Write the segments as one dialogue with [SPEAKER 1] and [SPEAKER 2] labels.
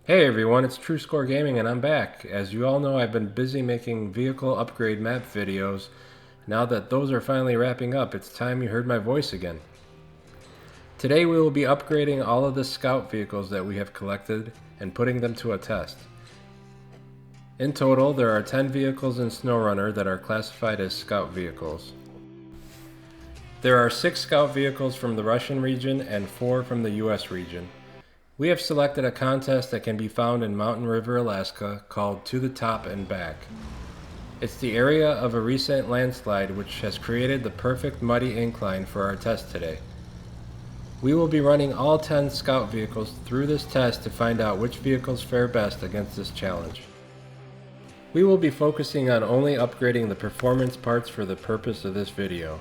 [SPEAKER 1] Hey everyone, it's True Score Gaming and I'm back. As you all know, I've been busy making vehicle upgrade map videos. Now that those are finally wrapping up, it's time you heard my voice again. Today we will be upgrading all of the scout vehicles that we have collected and putting them to a test. In total, there are 10 vehicles in SnowRunner that are classified as scout vehicles. There are 6 scout vehicles from the Russian region and 4 from the US region. We have selected a contest that can be found in Mountain River, Alaska, called To the Top and Back. It's the area of a recent landslide which has created the perfect muddy incline for our test today. We will be running all 10 scout vehicles through this test to find out which vehicles fare best against this challenge. We will be focusing on only upgrading the performance parts for the purpose of this video.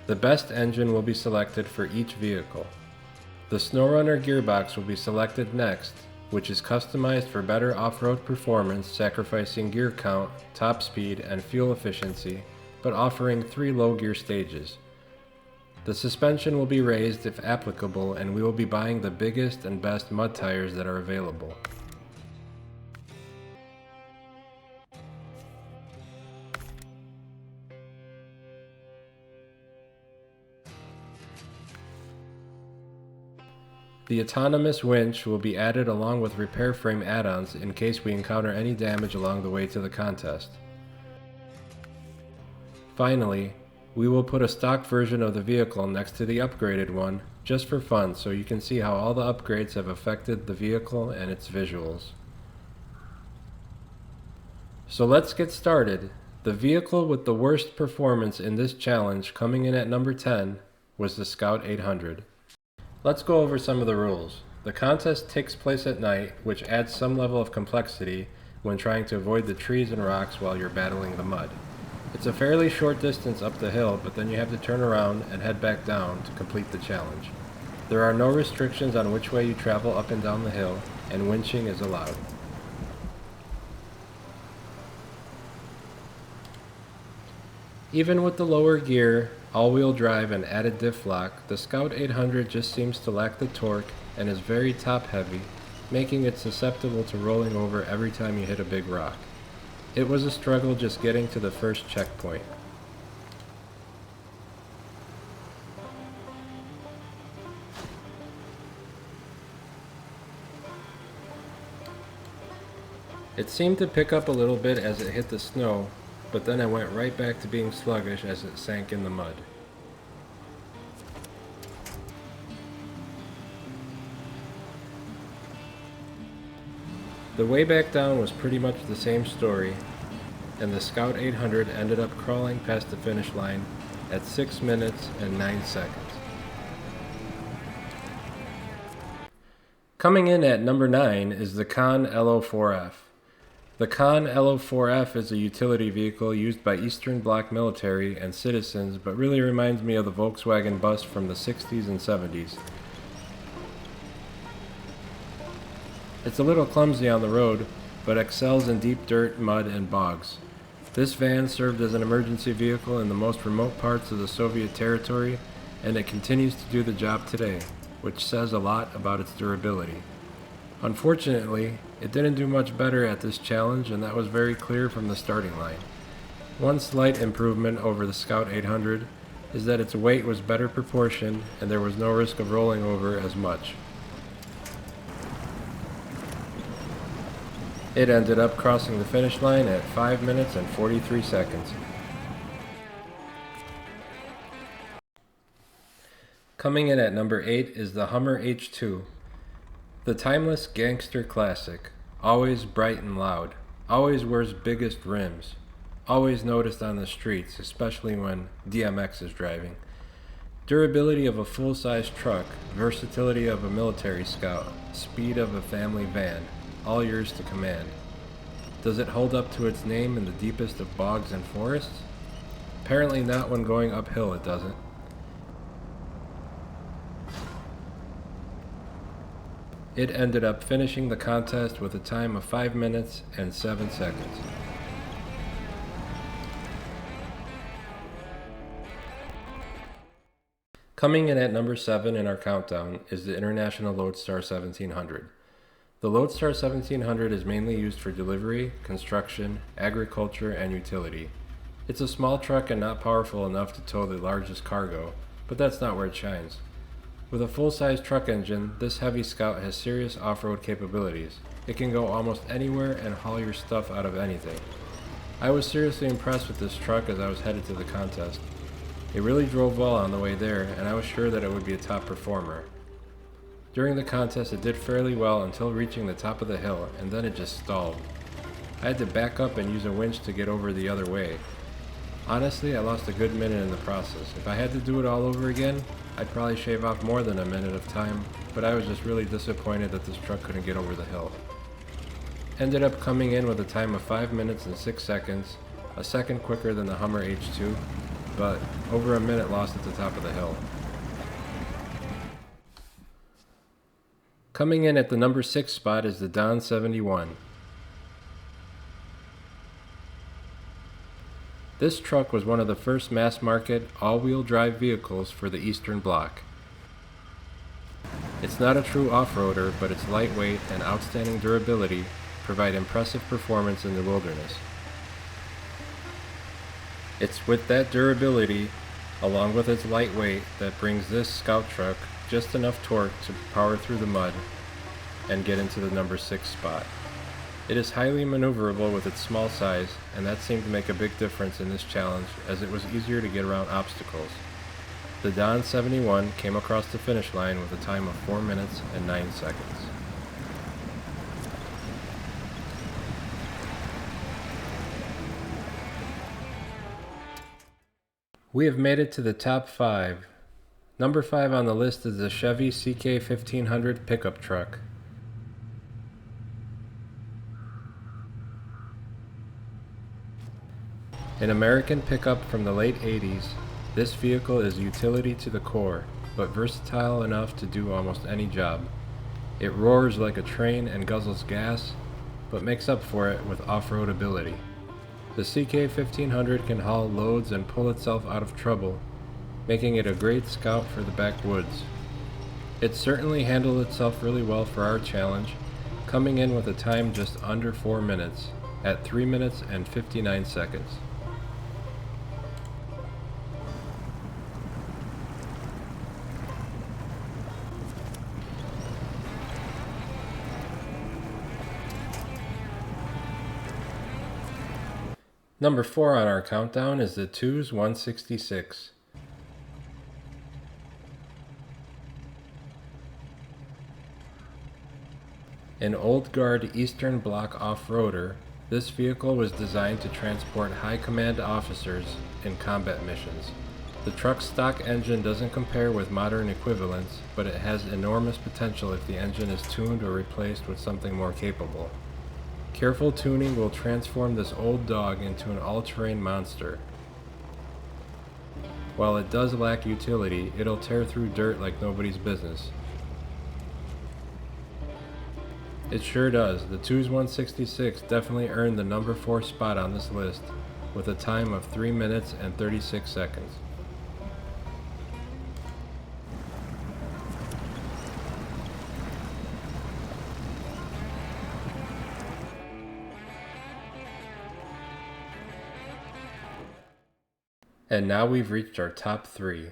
[SPEAKER 1] The best engine will be selected for each vehicle. The SnowRunner gearbox will be selected next, which is customized for better off-road performance, sacrificing gear count, top speed, and fuel efficiency, but offering 3 low gear stages. The suspension will be raised if applicable, and we will be buying the biggest and best mud tires that are available. The autonomous winch will be added along with repair frame add-ons in case we encounter any damage along the way to the contest. Finally, we will put a stock version of the vehicle next to the upgraded one, just for fun, so you can see how all the upgrades have affected the vehicle and its visuals. So let's get started. The vehicle with the worst performance in this challenge, coming in at number 10, was the Scout 800. Let's go over some of the rules. The contest takes place at night, which adds some level of complexity when trying to avoid the trees and rocks while you're battling the mud. It's a fairly short distance up the hill, but then you have to turn around and head back down to complete the challenge. There are no restrictions on which way you travel up and down the hill, and winching is allowed. Even with the lower gear, all-wheel drive, and added diff lock, the Scout 800 just seems to lack the torque and is very top-heavy, making it susceptible to rolling over every time you hit a big rock. It was a struggle just getting to the first checkpoint. It seemed to pick up a little bit as it hit the snow, but then it went right back to being sluggish as it sank in the mud. The way back down was pretty much the same story, and the Scout 800 ended up crawling past the finish line at 6 minutes and 9 seconds. Coming in at number 9 is the Con LO4F. The Con LO4F is a utility vehicle used by Eastern Bloc military and citizens, but really reminds me of the Volkswagen bus from the 60s and 70s. It's a little clumsy on the road, but excels in deep dirt, mud, and bogs. This van served as an emergency vehicle in the most remote parts of the Soviet territory, and it continues to do the job today, which says a lot about its durability. Unfortunately, it didn't do much better at this challenge, and that was very clear from the starting line. One slight improvement over the Scout 800 is that its weight was better proportioned and there was no risk of rolling over as much. It ended up crossing the finish line at 5 minutes and 43 seconds. Coming in at number 8 is the Hummer H2. The timeless gangster classic, always bright and loud, always wears biggest rims, always noticed on the streets, especially when DMX is driving. Durability of a full-size truck, versatility of a military scout, speed of a family van, all yours to command. Does it hold up to its name in the deepest of bogs and forests? Apparently not when going uphill, it doesn't. It ended up finishing the contest with a time of 5 minutes and 7 seconds. Coming in at number 7 in our countdown is the International Lodestar 1700. The Lodestar 1700 is mainly used for delivery, construction, agriculture, and utility. It's a small truck and not powerful enough to tow the largest cargo, but that's not where it shines. With a full-size truck engine, this heavy Scout has serious off-road capabilities. It can go almost anywhere and haul your stuff out of anything. I was seriously impressed with this truck as I was headed to the contest. It really drove well on the way there, and I was sure that it would be a top performer. During the contest it did fairly well until reaching the top of the hill, and then it just stalled. I had to back up and use a winch to get over the other way. Honestly, I lost a good minute in the process. If I had to do it all over again, I'd probably shave off more than a minute of time, but I was just really disappointed that this truck couldn't get over the hill. Ended up coming in with a time of 5 minutes and 6 seconds, a second quicker than the Hummer H2, but over a minute lost at the top of the hill. Coming in at the number 6 spot is the Don 71. This truck was one of the first mass-market, all-wheel drive vehicles for the Eastern Bloc. It's not a true off-roader, but its lightweight and outstanding durability provide impressive performance in the wilderness. It's with that durability, along with its lightweight, that brings this Scout truck just enough torque to power through the mud and get into the number 6 spot. It is highly maneuverable with its small size, and that seemed to make a big difference in this challenge as it was easier to get around obstacles. The Don 71 came across the finish line with a time of 4 minutes and 9 seconds. We have made it to the top 5. Number 5 on the list is the Chevy CK1500 pickup truck. An American pickup from the late 80s, this vehicle is utility to the core, but versatile enough to do almost any job. It roars like a train and guzzles gas, but makes up for it with off-road ability. The CK1500 can haul loads and pull itself out of trouble, making it a great Scout for the backwoods. It certainly handled itself really well for our challenge, coming in with a time just under 4 minutes, at 3 minutes and 59 seconds. Number 4 on our countdown is the Two's 166. An old guard Eastern Bloc off-roader, this vehicle was designed to transport high command officers in combat missions. The truck's stock engine doesn't compare with modern equivalents, but it has enormous potential if the engine is tuned or replaced with something more capable. Careful tuning will transform this old dog into an all-terrain monster. While it does lack utility, it'll tear through dirt like nobody's business. It sure does. The Two's 166 definitely earned the number 4 spot on this list, with a time of 3 minutes and 36 seconds. And now we've reached our top 3.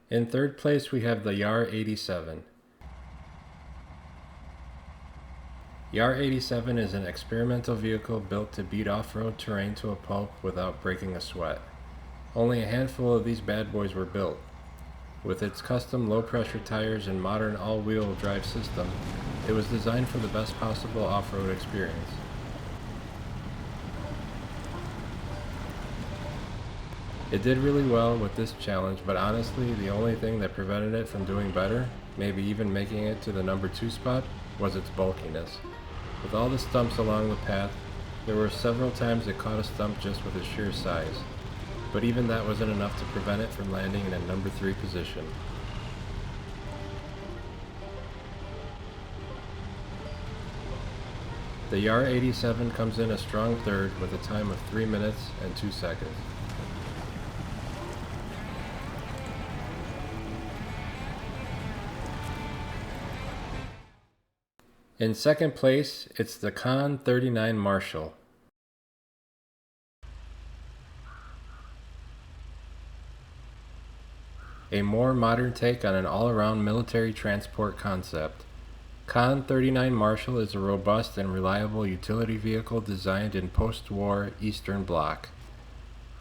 [SPEAKER 1] In third place we have the Yar 87. Yar 87 is an experimental vehicle built to beat off-road terrain to a pulp without breaking a sweat. Only a handful of these bad boys were built. With its custom low-pressure tires and modern all-wheel drive system, it was designed for the best possible off-road experience. It did really well with this challenge, but honestly, the only thing that prevented it from doing better, maybe even making it to the number 2 spot, was its bulkiness. With all the stumps along the path, there were several times it caught a stump just with its sheer size, but even that wasn't enough to prevent it from landing in a number 3 position. The Yar 87 comes in a strong third with a time of 3 minutes and 2 seconds. In second place, it's the Con 39 Marshall. A more modern take on an all-around military transport concept. Con 39 Marshall is a robust and reliable utility vehicle designed in post-war Eastern Bloc.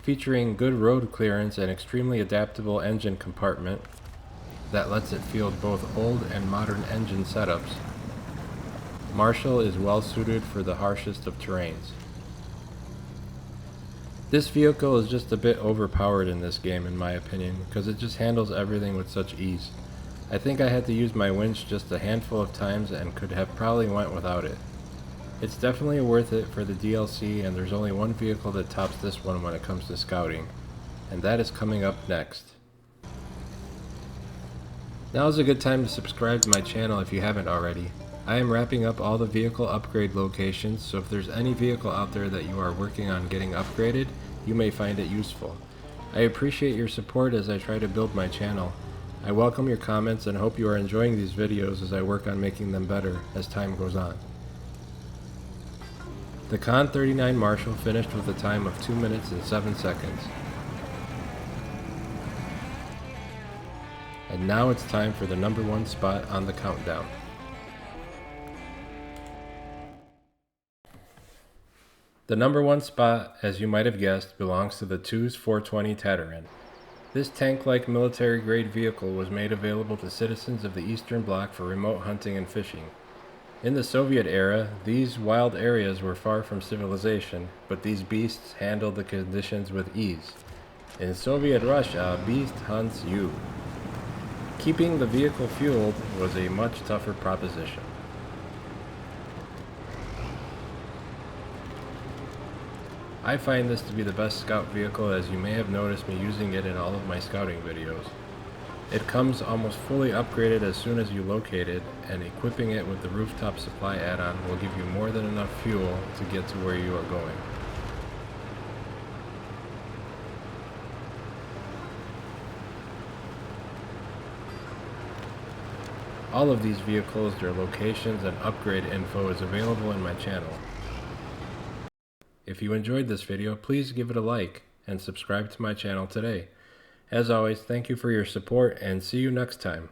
[SPEAKER 1] Featuring good road clearance and extremely adaptable engine compartment that lets it field both old and modern engine setups, Marshall is well suited for the harshest of terrains. This vehicle is just a bit overpowered in this game in my opinion, because it just handles everything with such ease. I think I had to use my winch just a handful of times and could have probably went without it. It's definitely worth it for the DLC, and there's only one vehicle that tops this one when it comes to scouting, and that is coming up next. Now is a good time to subscribe to my channel if you haven't already. I am wrapping up all the vehicle upgrade locations, so if there's any vehicle out there that you are working on getting upgraded, you may find it useful. I appreciate your support as I try to build my channel. I welcome your comments and hope you are enjoying these videos as I work on making them better as time goes on. The Con 39 Marshall finished with a time of 2 minutes and 7 seconds. And now it's time for the number one spot on the countdown. The number one spot, as you might have guessed, belongs to the TUS 420 Tartarin. This tank-like military-grade vehicle was made available to citizens of the Eastern Bloc for remote hunting and fishing. In the Soviet era, these wild areas were far from civilization, but these beasts handled the conditions with ease. In Soviet Russia, a beast hunts you. Keeping the vehicle fueled was a much tougher proposition. I find this to be the best scout vehicle, as you may have noticed me using it in all of my scouting videos. It comes almost fully upgraded as soon as you locate it, and equipping it with the rooftop supply add-on will give you more than enough fuel to get to where you are going. All of these vehicles, their locations, and upgrade info is available in my channel. If you enjoyed this video, please give it a like and subscribe to my channel today. As always, thank you for your support and see you next time.